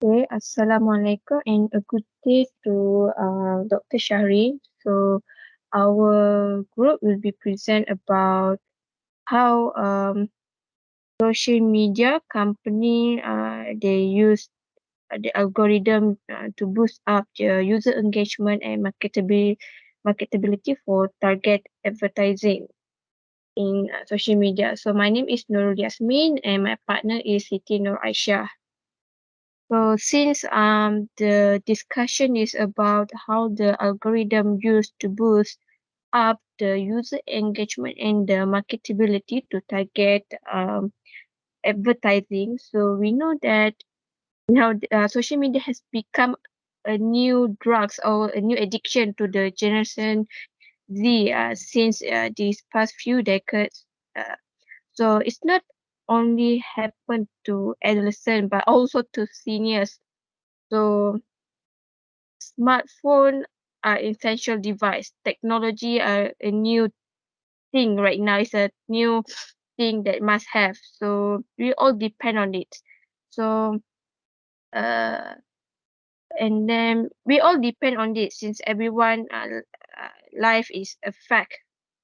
Okay, Assalamualaikum and a good day to Dr. Shahri. So our group will be present about how social media company they use the algorithm to boost up the user engagement and marketability for target advertising in social media. So my name is Nurul Yasmin and my partner is Siti Aishah. So since the discussion is about how the algorithm used to boost up the user engagement and the marketability to target advertising, so we know that now social media has become a new drugs or a new addiction to the generation Z since these past few decades. Uh, so it's not only happened to adolescents but also to seniors. So smartphone are essential device. Technology are a new thing right now. It's a new thing that must have. So we all depend on it. So uh, and then we all depend on it since everyone life is affected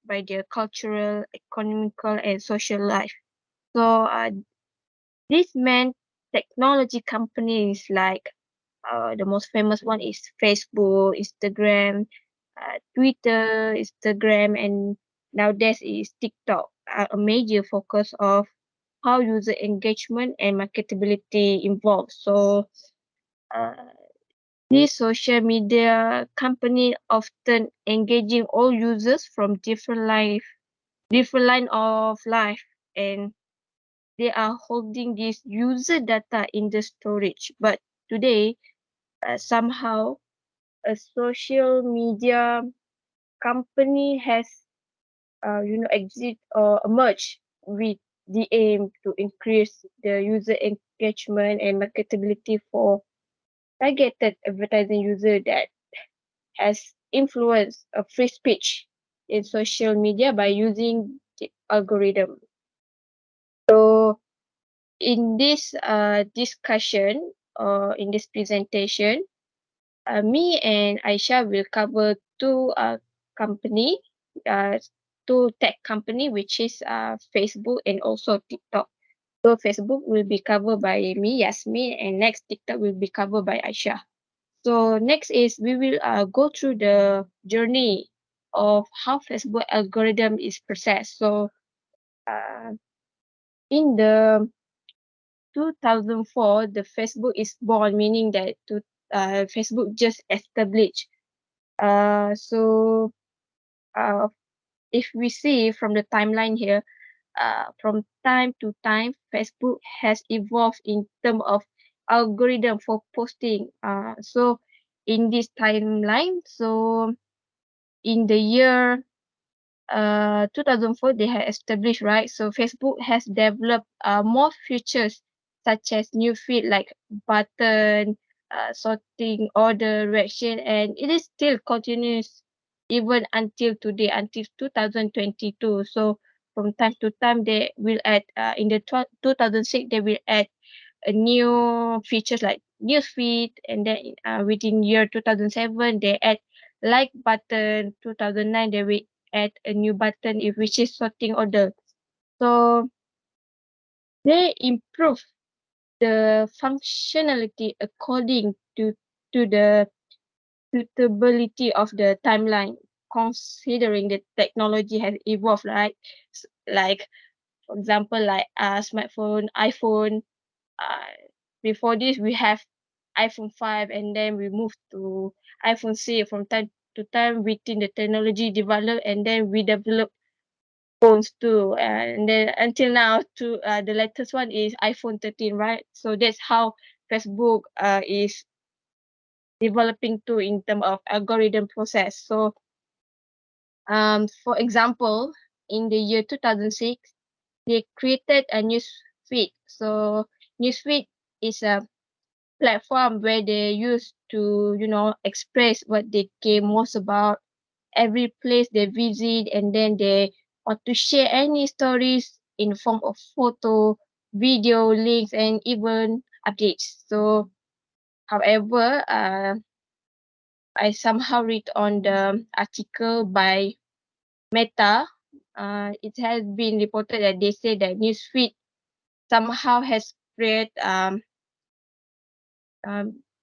by their cultural, economical, and social life. So this meant technology companies like the most famous one is Facebook, Instagram, Twitter, Instagram, and nowadays is TikTok. A major focus of how user engagement and marketability involved. So, uh, these social media company often engaging all users from different line of life, and they are holding this user data in the storage. But today, somehow a social media company has exit or emerged with the aim to increase the user engagement and marketability for targeted advertising user that has influenced a free speech in social media by using the algorithm. So in this discussion or in this presentation, me and Aishah will cover company, uh, two tech company, which is Facebook and also TikTok. So Facebook will be covered by me, Yasmin, and next TikTok will be covered by Aishah. So next is we will go through the journey of how Facebook algorithm is processed. So uh, in the 2004, the Facebook is born, meaning that Facebook just established. So uh, if we see from the timeline here, from time to time, Facebook has evolved in terms of algorithm for posting. So in this timeline, so in the year 2004, they had established, right? So Facebook has developed more features such as new feed like button, sorting, order, reaction, and it is still continuous even until today, until 2022. So from time to time, they will add, in the 2006, they will add a new features like news feed, and then within year 2007, they add like button. 2009, they will add a new button if which is sorting order. So they improve the functionality according to the suitability of the timeline, considering the technology has evolved, right? Like for example, like smartphone, iPhone. Uh, Before this, we have iPhone 5, and then we moved to iPhone 6 from time to time within the technology develop, and then we develop phones too, and then until now to the latest one is iPhone 13, right? So that's how Facebook is developing too in terms of algorithm process. So for example, in the year 2006, they created a news feed. So newsfeed is a platform where they used to express what they care most about every place they visit, and then they want to share any stories in form of photo, video, links, and even updates. So However, I somehow read on the article by Meta. It has been reported that they say that newsfeed somehow has spread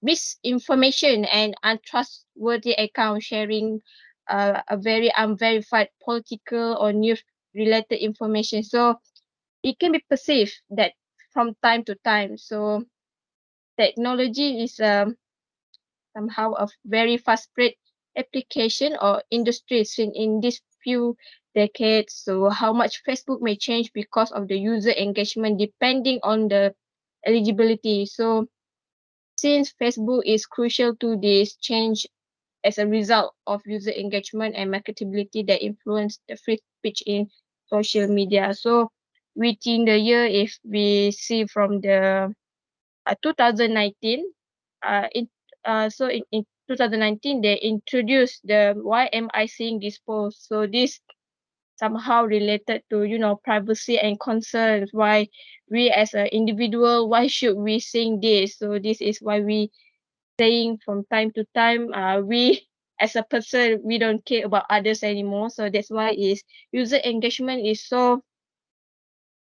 misinformation and untrustworthy account sharing a very unverified political or news related information. So it can be perceived that from time to time. So technology is somehow a very fast spread application or industries in these few decades. So how much Facebook may change because of the user engagement depending on the eligibility. So since Facebook is crucial to this change as a result of user engagement and marketability that influence the free speech in social media. So within the year, if we see from the 2019, in in 2019 they introduced the why am I seeing this post? So this somehow related to privacy and concerns. Why we as an individual, why should we seeing this? So this is why we saying from time to time, we as a person we don't care about others anymore. So that's why is user engagement is so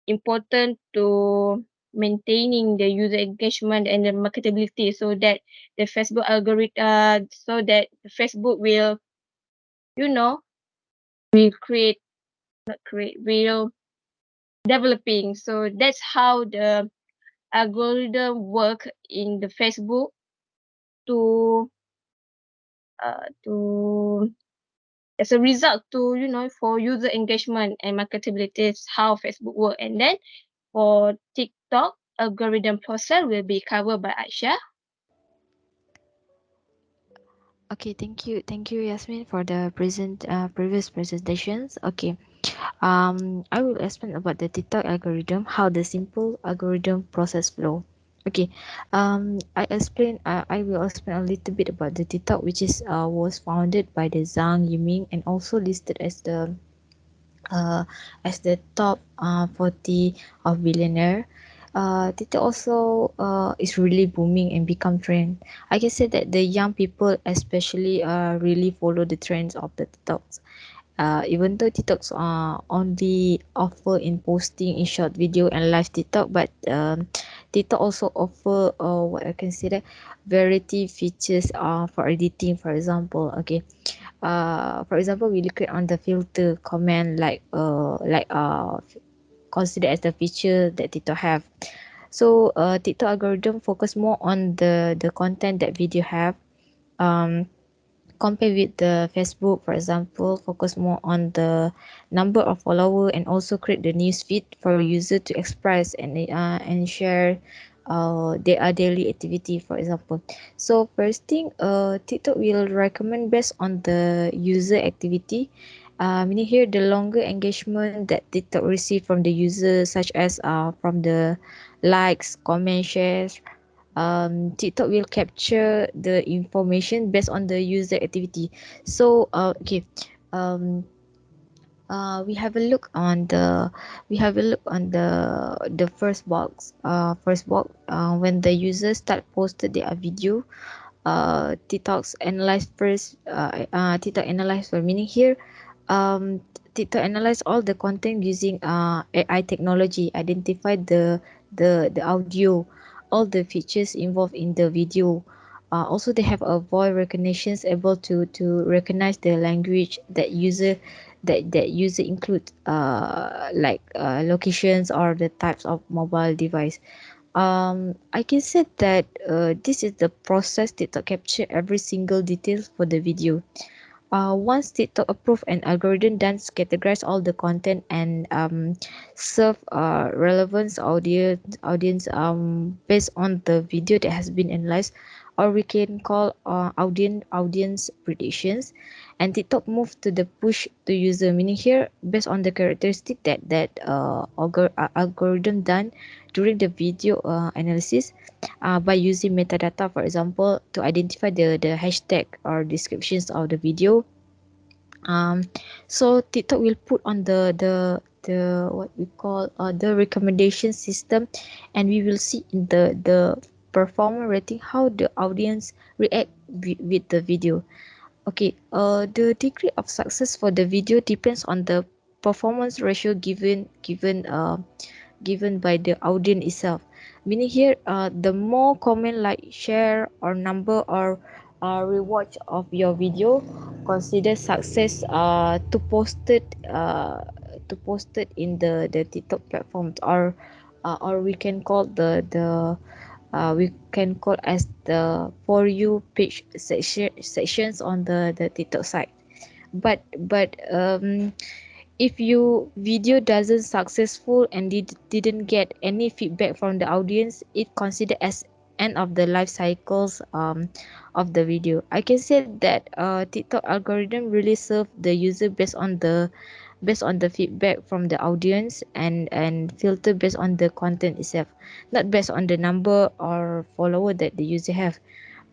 important to maintaining the user engagement and the marketability so that the Facebook algorithm so that the Facebook will you know will create not create will developing. So that's how the algorithm work in the Facebook to to as a result to for user engagement and marketability is how Facebook work. And then for TikTok algorithm process will be covered by Aishah. Okay, thank you, Yasmin, for the previous presentations. Okay, I will explain about the TikTok algorithm, how the simple algorithm process flow. Okay, I will explain a little bit about the TikTok, which is was founded by the Zhang Yiming and also listed uh, as the top 40 of billionaire. TikTok also is really booming and become trend. I can say that the young people especially really follow the trends of the TikToks. Even though TikToks only offer in posting in short video and live TikTok, but TikTok also offer what I consider variety features for editing, for example. Okay, for example, we click on the filter comment consider as the feature that TikTok have. So TikTok algorithm focus more on the content that video have. Um, compare with the Facebook, for example, focus more on the number of follower and also create the news feed for user to express and share their daily activity, for example. So first thing, TikTok will recommend based on the user activity. Meaning here the longer engagement that TikTok receive from the user, such as from the likes, comment, shares, TikTok will capture the information based on the user activity. So okay, um, we have a look on the first box when the user start posted their video. TikTok's analyze first. TikTok analyze for meaning here. Um, TikTok analyze all the content using AI technology, identify the audio, all the features involved in the video. Also, they have a voice recognitions able to recognize the language that user include like locations or the types of mobile device. I can say that this is the process TikTok capture every single detail for the video. Once TikTok approve an algorithm, then categorize all the content and serve relevance audience based on the video that has been analyzed, or we can call audience predictions. And TikTok move to the push to user, meaning here based on the characteristic that algorithm done during the video analysis by using metadata, for example, to identify the hashtag or descriptions of the video. um so TikTok will put on the what we call the recommendation system, and we will see in the performance rating how the audience react with the video. Okay, the degree of success for the video depends on the performance ratio given by the audience itself. Meaning here, the more comment, like, share, or number, or rewatch of your video, consider success to post it in the TikTok platforms, or we can call we can call as the for you page sections on the TikTok site. But if your video doesn't successful and didn't get any feedback from the audience, it considered as end of the life cycles of the video. I can say that TikTok algorithm really serve the user based on the feedback from the audience, and filter based on the content itself, not based on the number or follower that the user have.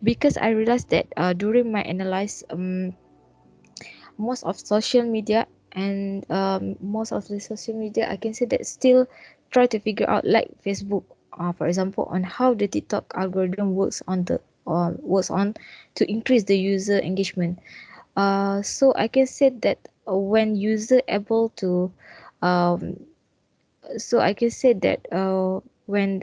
Because I realized that during my analyze, most of social media and most of the social media, I can say that still try to figure out, like Facebook, for example, on how the TikTok algorithm works on to increase the user engagement. So I can say that when user able to um, so I can say that when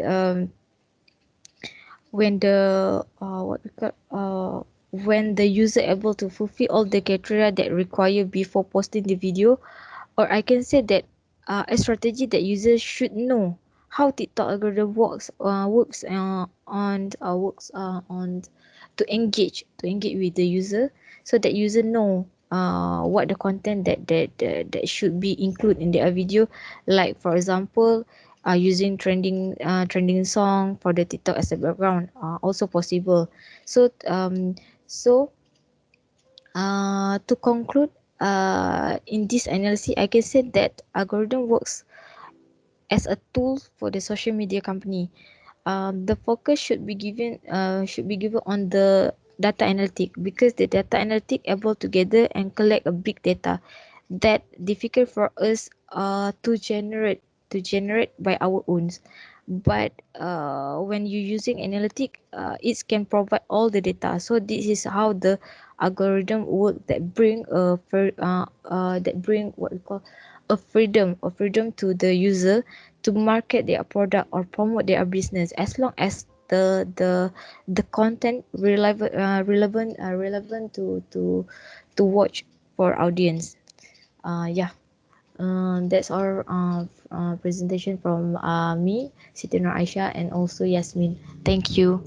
the what we call when the user able to fulfill all the criteria that require before posting the video, or I can say that a strategy that users should know how TikTok algorithm works on to engage with the user, so that user know what the content that should be included in their video. Like for example, using trending song for the TikTok as a background, also possible. So um so to conclude, in this analysis, I can say that algorithm works as a tool for the social media company. The focus should be given on the data analytic, because the data analytic able to gather and collect a big data that difficult for us to generate by our own. But when you using analytic, it can provide all the data. So this is how the algorithm work, that bring what we call a freedom to the user to market their product or promote their business, as long as the content relevant to watch for audience. Yeah. That's our presentation from me, Siti Nur Aishah, and also Yasmin. Thank you.